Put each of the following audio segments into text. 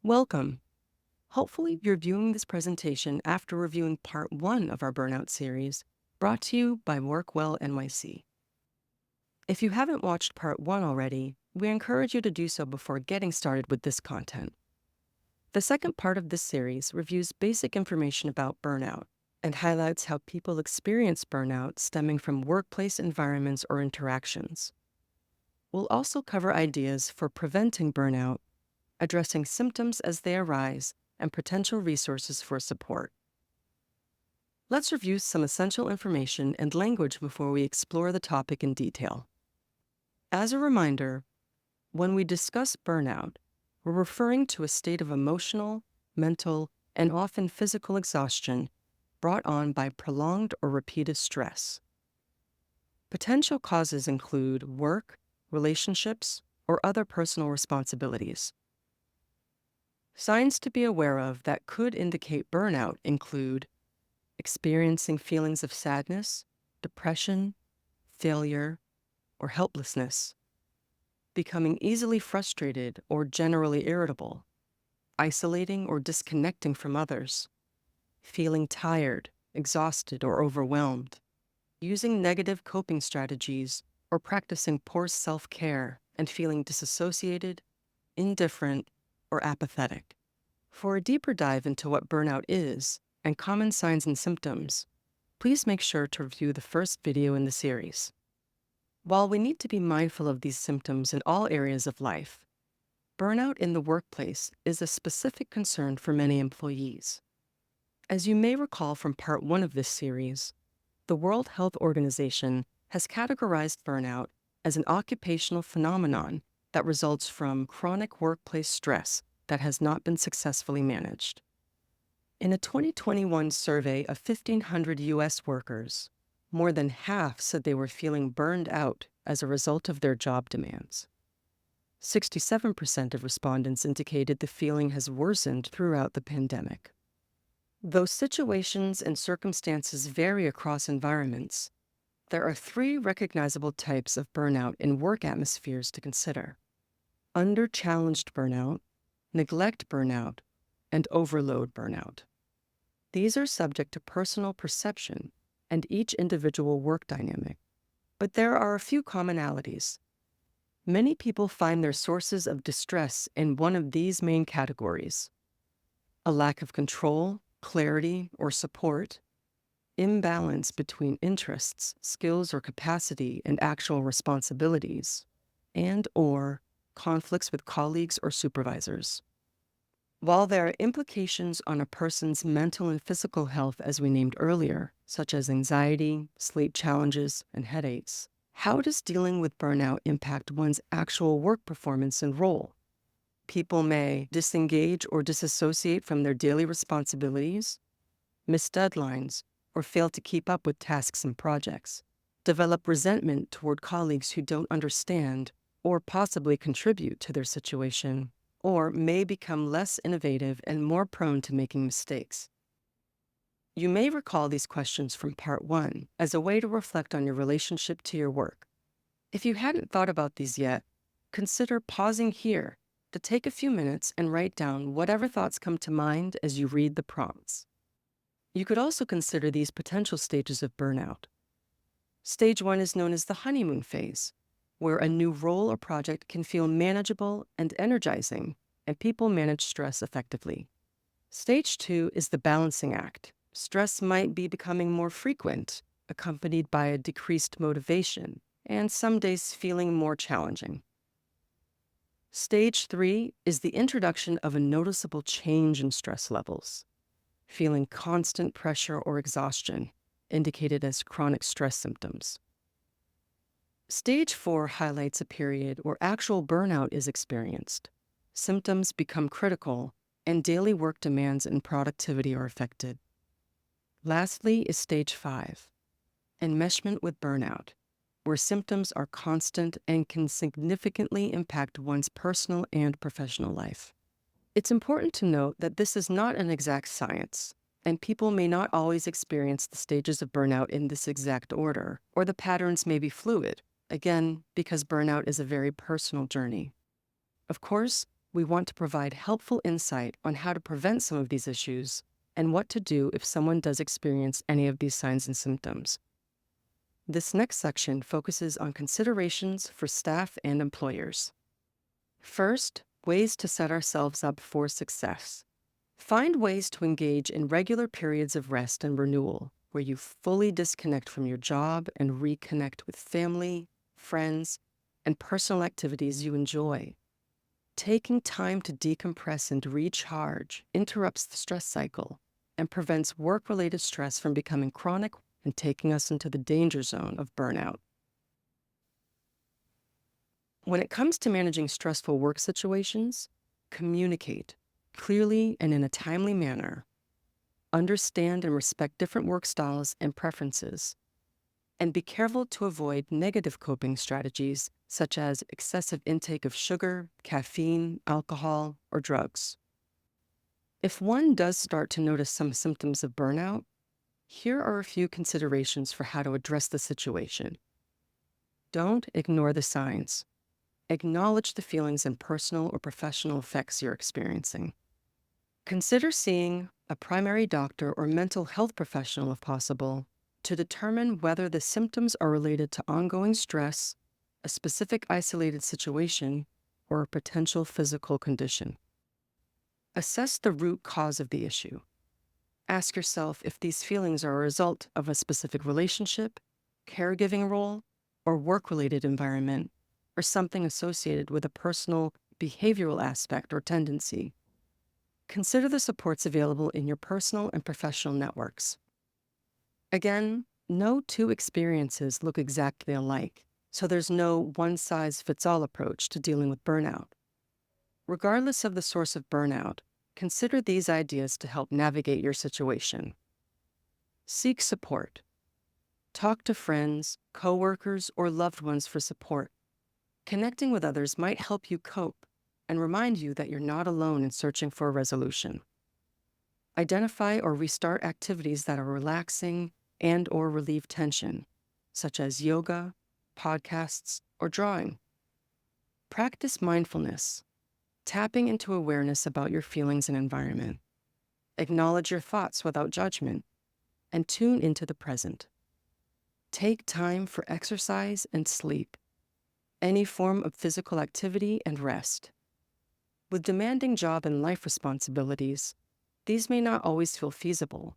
Welcome. Hopefully, you're viewing this presentation after reviewing part 1 of our Burnout series, brought to you by WorkWellNYC. If you haven't watched part 1 already, we encourage you to do so before getting started with this content. The second part of this series reviews basic information about burnout and highlights how people experience burnout stemming from workplace environments or interactions. We'll also cover ideas for preventing burnout, addressing symptoms as they arise, and potential resources for support. Let's review some essential information and language before we explore the topic in detail. As a reminder, when we discuss burnout, we're referring to a state of emotional, mental, and often physical exhaustion brought on by prolonged or repeated stress. Potential causes include work, relationships, or other personal responsibilities. Signs to be aware of that could indicate burnout include experiencing feelings of sadness, depression, failure, or helplessness, becoming easily frustrated or generally irritable, isolating or disconnecting from others, feeling tired, exhausted, or overwhelmed, using negative coping strategies, or practicing poor self-care and feeling disassociated, indifferent, or apathetic. For a deeper dive into what burnout is and common signs and symptoms, please make sure to review the first video in the series. While we need to be mindful of these symptoms in all areas of life, burnout in the workplace is a specific concern for many employees. As you may recall from part 1 of this series, the World Health Organization has categorized burnout as an occupational phenomenon that results from chronic workplace stress that has not been successfully managed. In a 2021 survey of 1,500 U.S. workers, more than half said they were feeling burned out as a result of their job demands. 67% of respondents indicated the feeling has worsened throughout the pandemic. Though situations and circumstances vary across environments, there are 3 recognizable types of burnout in work atmospheres to consider: under-challenged burnout, neglect burnout, and overload burnout. These are subject to personal perception and each individual work dynamic, but there are a few commonalities. Many people find their sources of distress in one of these main categories: a lack of control, clarity, or support, imbalance between interests, skills, or capacity and actual responsibilities, and/or conflicts with colleagues or supervisors. While there are implications on a person's mental and physical health, as we named earlier, such as anxiety, sleep challenges, and headaches, how does dealing with burnout impact one's actual work performance and role? People may disengage or disassociate from their daily responsibilities, miss deadlines, or fail to keep up with tasks and projects, develop resentment toward colleagues who don't understand or possibly contribute to their situation, or may become less innovative and more prone to making mistakes. You may recall these questions from part 1 as a way to reflect on your relationship to your work. If you hadn't thought about these yet, consider pausing here to take a few minutes and write down whatever thoughts come to mind as you read the prompts. You could also consider these potential stages of burnout. Stage 1 is known as the honeymoon phase, where a new role or project can feel manageable and energizing, and people manage stress effectively. Stage 2 is the balancing act. Stress might be becoming more frequent, accompanied by a decreased motivation, and some days feeling more challenging. Stage 3 is the introduction of a noticeable change in stress levels, feeling constant pressure or exhaustion, indicated as chronic stress symptoms. Stage 4 highlights a period where actual burnout is experienced. Symptoms become critical, and daily work demands and productivity are affected. Lastly is Stage 5, enmeshment with burnout, where symptoms are constant and can significantly impact one's personal and professional life. It's important to note that this is not an exact science, and people may not always experience the stages of burnout in this exact order, or the patterns may be fluid, again, because burnout is a very personal journey. Of course, we want to provide helpful insight on how to prevent some of these issues and what to do if someone does experience any of these signs and symptoms. This next section focuses on considerations for staff and employers. First, ways to set ourselves up for success. Find ways to engage in regular periods of rest and renewal, where you fully disconnect from your job and reconnect with family, friends, and personal activities you enjoy. Taking time to decompress and recharge interrupts the stress cycle and prevents work-related stress from becoming chronic and taking us into the danger zone of burnout. When it comes to managing stressful work situations, communicate clearly and in a timely manner. Understand and respect different work styles and preferences. And be careful to avoid negative coping strategies such as excessive intake of sugar, caffeine, alcohol, or drugs. If one does start to notice some symptoms of burnout, here are a few considerations for how to address the situation. Don't ignore the signs. Acknowledge the feelings and personal or professional effects you're experiencing. Consider seeing a primary doctor or mental health professional if possible to determine whether the symptoms are related to ongoing stress, a specific isolated situation, or a potential physical condition. Assess the root cause of the issue. Ask yourself if these feelings are a result of a specific relationship, caregiving role, or work-related environment, or something associated with a personal behavioral aspect or tendency. Consider the supports available in your personal and professional networks. Again, no two experiences look exactly alike, so there's no one-size-fits-all approach to dealing with burnout. Regardless of the source of burnout, consider these ideas to help navigate your situation. Seek support. Talk to friends, coworkers, or loved ones for support. Connecting with others might help you cope and remind you that you're not alone in searching for a resolution. Identify or restart activities that are relaxing and/or relieve tension, such as yoga, podcasts, or drawing. Practice mindfulness, tapping into awareness about your feelings and environment. Acknowledge your thoughts without judgment, and tune into the present. Take time for exercise and sleep, any form of physical activity and rest. With demanding job and life responsibilities, these may not always feel feasible,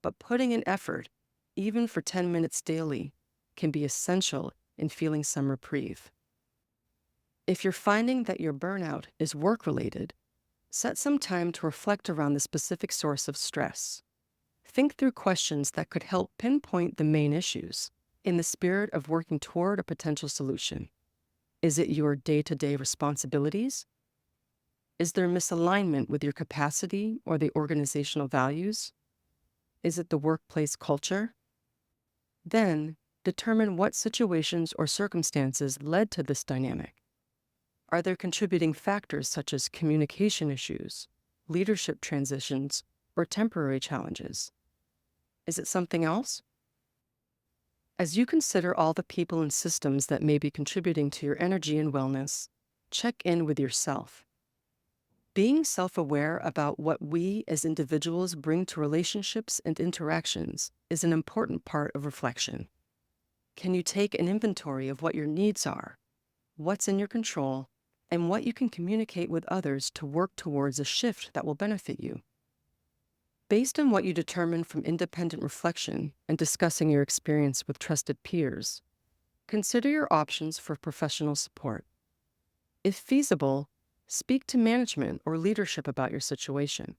but putting in effort, even for 10 minutes daily, can be essential in feeling some reprieve. If you're finding that your burnout is work-related, set some time to reflect around the specific source of stress. Think through questions that could help pinpoint the main issues in the spirit of working toward a potential solution. Is it your day-to-day responsibilities? Is there misalignment with your capacity or the organizational values? Is it the workplace culture? Then, determine what situations or circumstances led to this dynamic. Are there contributing factors such as communication issues, leadership transitions, or temporary challenges? Is it something else? As you consider all the people and systems that may be contributing to your energy and wellness, check in with yourself. Being self-aware about what we as individuals bring to relationships and interactions is an important part of reflection. Can you take an inventory of what your needs are, what's in your control, and what you can communicate with others to work towards a shift that will benefit you? Based on what you determine from independent reflection and discussing your experience with trusted peers, consider your options for professional support. If feasible, speak to management or leadership about your situation.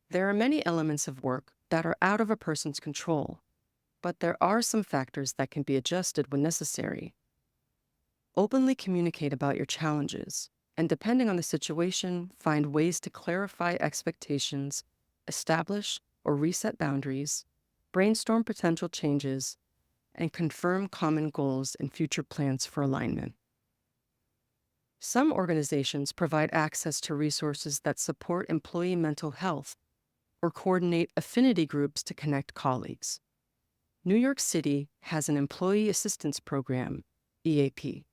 There are many elements of work that are out of a person's control, but there are some factors that can be adjusted when necessary. Openly communicate about your challenges, and depending on the situation, find ways to clarify expectations, establish or reset boundaries, brainstorm potential changes, and confirm common goals and future plans for alignment. Some organizations provide access to resources that support employee mental health or coordinate affinity groups to connect colleagues. New York City has an Employee Assistance Program, EAP.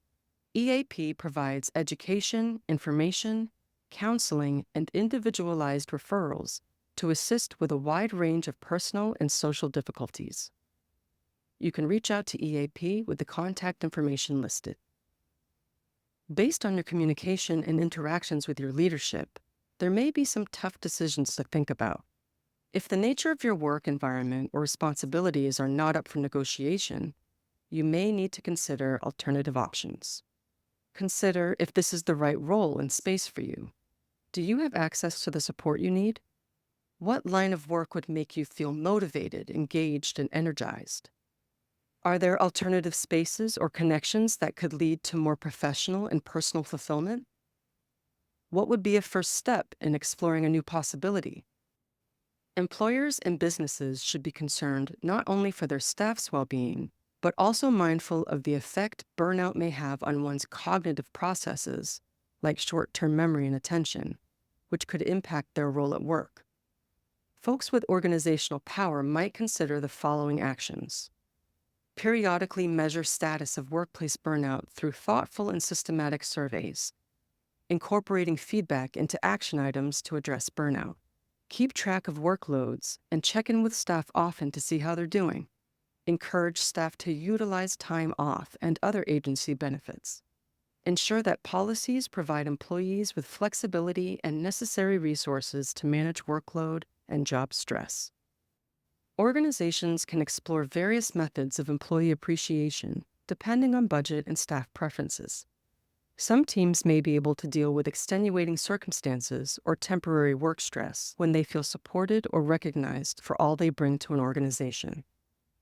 EAP provides education, information, counseling, and individualized referrals to assist with a wide range of personal and social difficulties. You can reach out to EAP with the contact information listed. Based on your communication and interactions with your leadership, there may be some tough decisions to think about. If the nature of your work environment or responsibilities are not up for negotiation, you may need to consider alternative options. Consider if this is the right role and space for you. Do you have access to the support you need? What line of work would make you feel motivated, engaged, and energized? Are there alternative spaces or connections that could lead to more professional and personal fulfillment? What would be a first step in exploring a new possibility? Employers and businesses should be concerned not only for their staff's well-being, but also mindful of the effect burnout may have on one's cognitive processes, like short-term memory and attention, which could impact their role at work. Folks with organizational power might consider the following actions. Periodically measure status of workplace burnout through thoughtful and systematic surveys, incorporating feedback into action items to address burnout. Keep track of workloads and check in with staff often to see how they're doing. Encourage staff to utilize time off and other agency benefits. Ensure that policies provide employees with flexibility and necessary resources to manage workload and job stress. Organizations can explore various methods of employee appreciation depending on budget and staff preferences. Some teams may be able to deal with extenuating circumstances or temporary work stress when they feel supported or recognized for all they bring to an organization.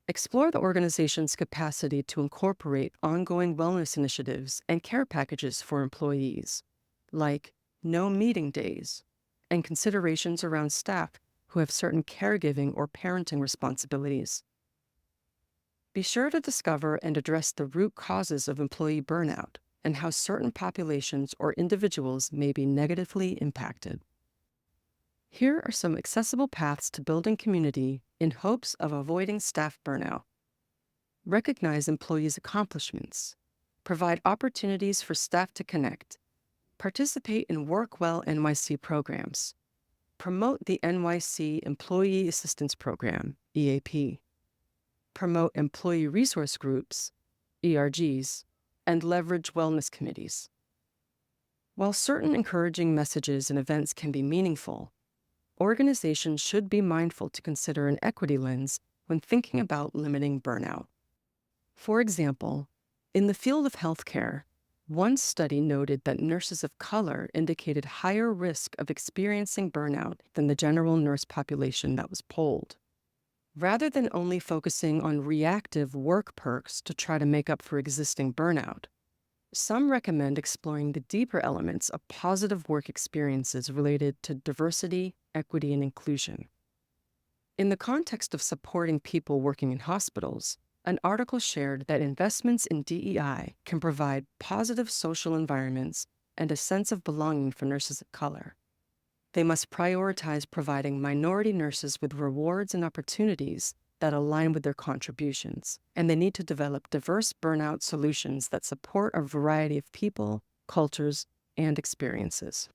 Explore the organization's capacity to incorporate ongoing wellness initiatives and care packages for employees, like no meeting days, and considerations around staff who have certain caregiving or parenting responsibilities. Be sure to discover and address the root causes of employee burnout and how certain populations or individuals may be negatively impacted. Here are some accessible paths to building community in hopes of avoiding staff burnout. Recognize employees' accomplishments. Provide opportunities for staff to connect. Participate in WorkWellNYC programs. Promote the NYC Employee Assistance Program, EAP. Promote employee resource groups, ERGs, and leverage wellness committees. While certain encouraging messages and events can be meaningful, organizations should be mindful to consider an equity lens when thinking about limiting burnout. For example, in the field of healthcare, one study noted that nurses of color indicated higher risk of experiencing burnout than the general nurse population that was polled. Rather than only focusing on reactive work perks to try to make up for existing burnout, some recommend exploring the deeper elements of positive work experiences related to diversity, equity, and inclusion. In the context of supporting people working in hospitals, an article shared that investments in DEI can provide positive social environments and a sense of belonging for nurses of color. They must prioritize providing minority nurses with rewards and opportunities that align with their contributions, and they need to develop diverse burnout solutions that support a variety of people, cultures, and experiences.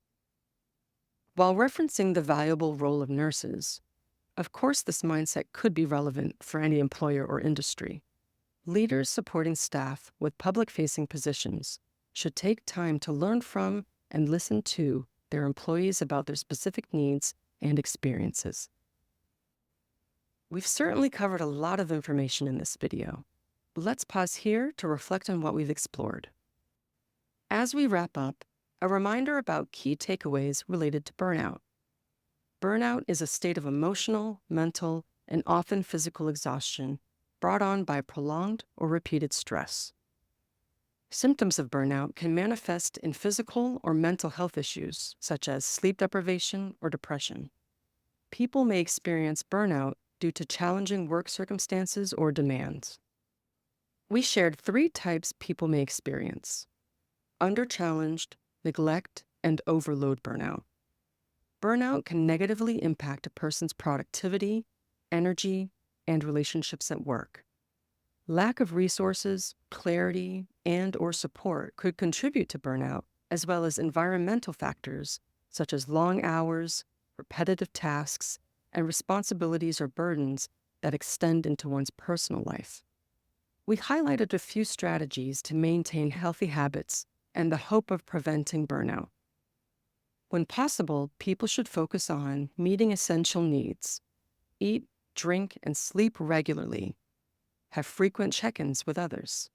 While referencing the valuable role of nurses, of course this mindset could be relevant for any employer or industry. Leaders supporting staff with public-facing positions should take time to learn from and listen to their employees about their specific needs and experiences. We've certainly covered a lot of information in this video. Let's pause here to reflect on what we've explored. As we wrap up, a reminder about key takeaways related to burnout. Burnout is a state of emotional, mental, and often physical exhaustion brought on by prolonged or repeated stress. Symptoms of burnout can manifest in physical or mental health issues, such as sleep deprivation or depression. People may experience burnout due to challenging work circumstances or demands. We shared 3 types people may experience: under-challenged, neglect, and overload burnout. Burnout can negatively impact a person's productivity, energy, and relationships at work. Lack of resources, clarity, and/or support could contribute to burnout, as well as environmental factors such as long hours, repetitive tasks, and responsibilities or burdens that extend into one's personal life. We highlighted a few strategies to maintain healthy habits and the hope of preventing burnout. When possible, people should focus on meeting essential needs, eat, drink, and sleep regularly, have frequent check-ins with others,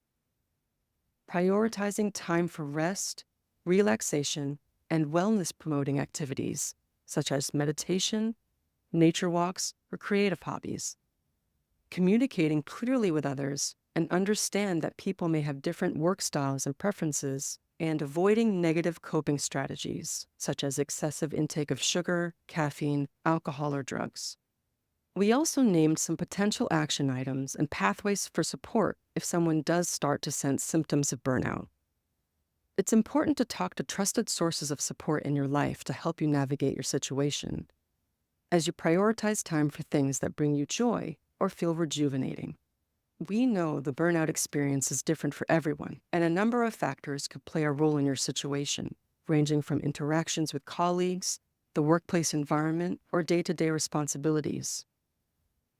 prioritizing time for rest, relaxation, and wellness-promoting activities such as meditation, nature walks, or creative hobbies, communicating clearly with others and understand that people may have different work styles and preferences, and avoiding negative coping strategies such as excessive intake of sugar, caffeine, alcohol, or drugs. We also named some potential action items and pathways for support if someone does start to sense symptoms of burnout. It's important to talk to trusted sources of support in your life to help you navigate your situation, as you prioritize time for things that bring you joy or feel rejuvenating. We know the burnout experience is different for everyone, and a number of factors could play a role in your situation, ranging from interactions with colleagues, the workplace environment, or day-to-day responsibilities.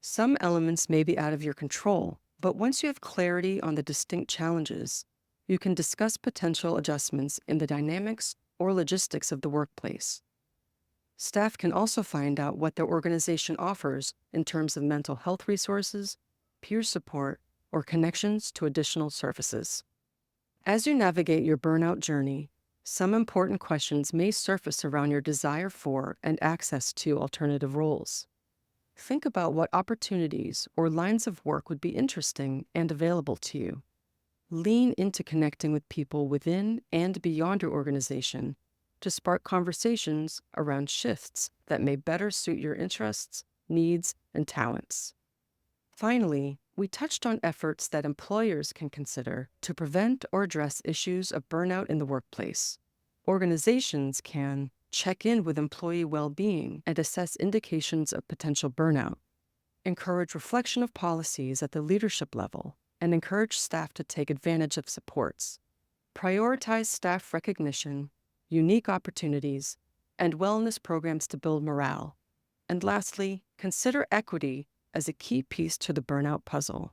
Some elements may be out of your control, but once you have clarity on the distinct challenges, you can discuss potential adjustments in the dynamics or logistics of the workplace. Staff can also find out what their organization offers in terms of mental health resources, peer support, or connections to additional services. As you navigate your burnout journey, some important questions may surface around your desire for and access to alternative roles. Think about what opportunities or lines of work would be interesting and available to you. Lean into connecting with people within and beyond your organization to spark conversations around shifts that may better suit your interests, needs, and talents. Finally, we touched on efforts that employers can consider to prevent or address issues of burnout in the workplace. Organizations can check in with employee well-being and assess indications of potential burnout, encourage reflection of policies at the leadership level, and encourage staff to take advantage of supports, prioritize staff recognition, unique opportunities, and wellness programs to build morale, and lastly, consider equity as a key piece to the burnout puzzle.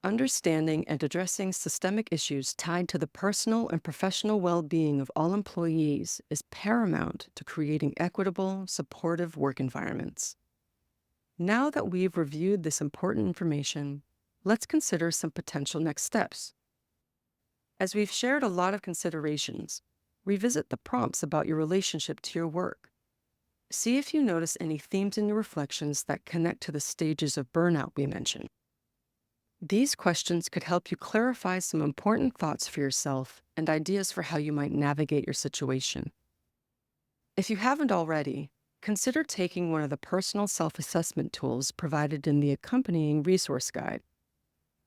Understanding and addressing systemic issues tied to the personal and professional well-being of all employees is paramount to creating equitable, supportive work environments. Now that we've reviewed this important information, let's consider some potential next steps. As we've shared a lot of considerations, revisit the prompts about your relationship to your work. See if you notice any themes in your reflections that connect to the stages of burnout we mentioned. These questions could help you clarify some important thoughts for yourself and ideas for how you might navigate your situation. If you haven't already, consider taking one of the personal self-assessment tools provided in the accompanying resource guide.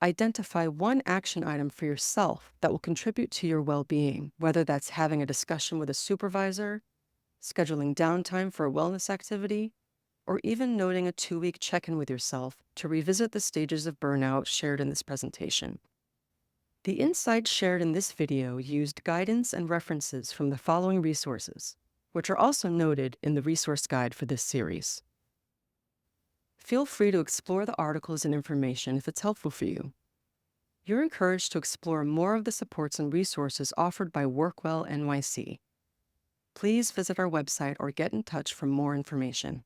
Identify one action item for yourself that will contribute to your well-being, whether that's having a discussion with a supervisor, scheduling downtime for a wellness activity, or even noting a 2-week check-in with yourself to revisit the stages of burnout shared in this presentation. The insights shared in this video used guidance and references from the following resources, which are also noted in the resource guide for this series. Feel free to explore the articles and information if it's helpful for you. You're encouraged to explore more of the supports and resources offered by WorkWellNYC. Please visit our website or get in touch for more information.